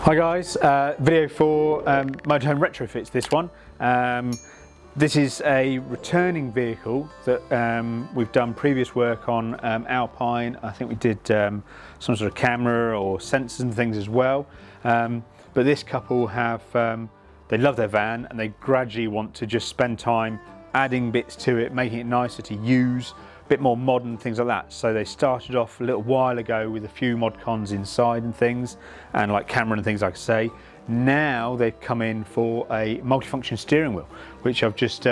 Hi guys, video for Motorhome Retrofits, this one. This is a returning vehicle that we've done previous work on Alpine. I think we did some sort of camera or sensors and things as well. But this couple have, they love their van and they gradually want to just spend time adding bits to it, making it nicer to use, a bit more modern, things like that. So they started off a little while ago with a few mod cons inside and things, and like camera and things, like I say. Now they've come in for a multifunction steering wheel, which I've just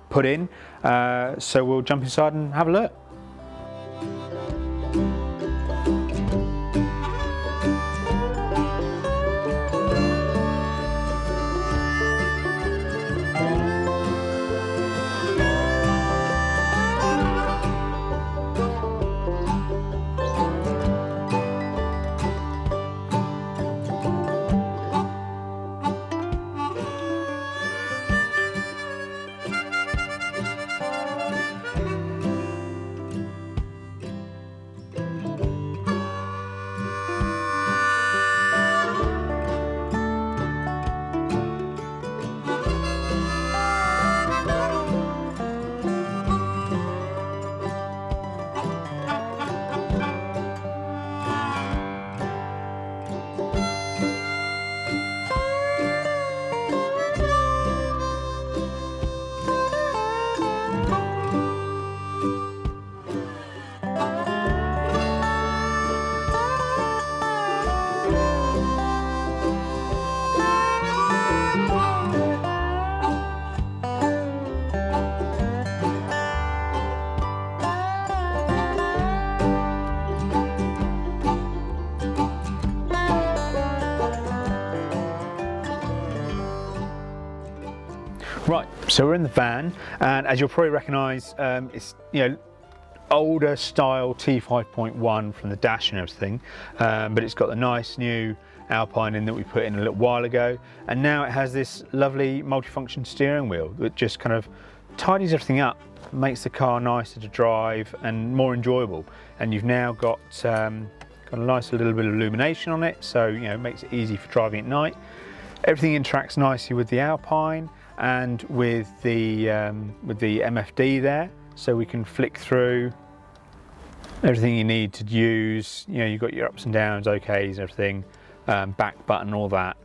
put in. So we'll jump inside and have a look. Right, so we're in the van, and as you'll probably recognise, it's older style T5.1 from the dash and everything, but it's got the nice new Alpine in that we put in a little while ago, and now it has this lovely multifunction steering wheel that just kind of tidies everything up, makes the car nicer to drive and more enjoyable. And you've now got a nice little bit of illumination on it, so it makes it easy for driving at night. Everything interacts nicely with the Alpine and with the MFD there, so we can flick through everything you need to use. You've got your ups and downs, okays, everything, back button, all that.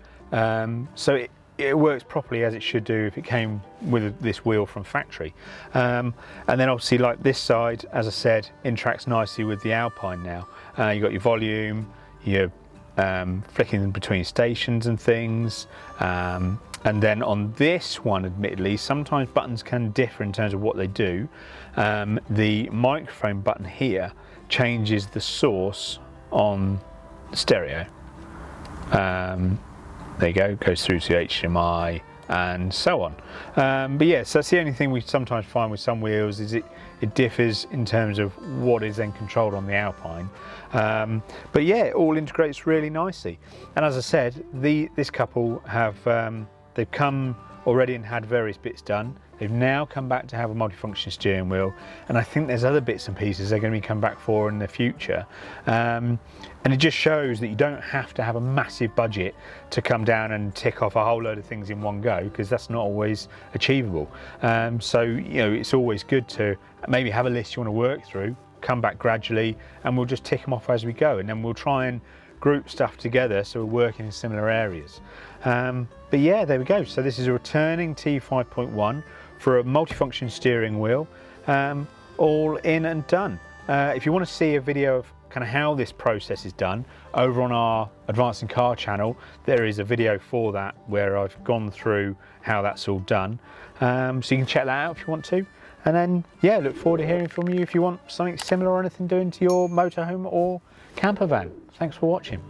So it works properly as it should do if it came with this wheel from factory. And then obviously, like this side, as I said, interacts nicely with the Alpine now. You've got your volume, your flicking between stations and things. And then on this one, admittedly, sometimes buttons can differ in terms of what they do. The microphone button here changes the source on the stereo. There you go, goes through to HDMI and so on. But yeah, so that's the only thing we sometimes find with some wheels, is it differs in terms of what is then controlled on the Alpine. But yeah, it all integrates really nicely. And as I said, this couple have they've come already and had various bits done. They've now come back to have a multifunction steering wheel, and I think there's other bits and pieces they're going to be come back for in the future. And it just shows that you don't have to have a massive budget to come down and tick off a whole load of things in one go, because that's not always achievable. So it's always good to maybe have a list you want to work through, come back gradually, and we'll just tick them off as we go, and then we'll try and group stuff together so we're working in similar areas. But yeah, there we go. So this is a returning T5.1 for a multifunction steering wheel, all in and done. If you want to see a video of kind of how this process is done, over on our Advancing Car channel, there is a video for that where I've gone through how that's all done. So you can check that out if you want to. And then, yeah, look forward to hearing from you if you want something similar or anything doing to your motorhome or camper van. Thanks for watching.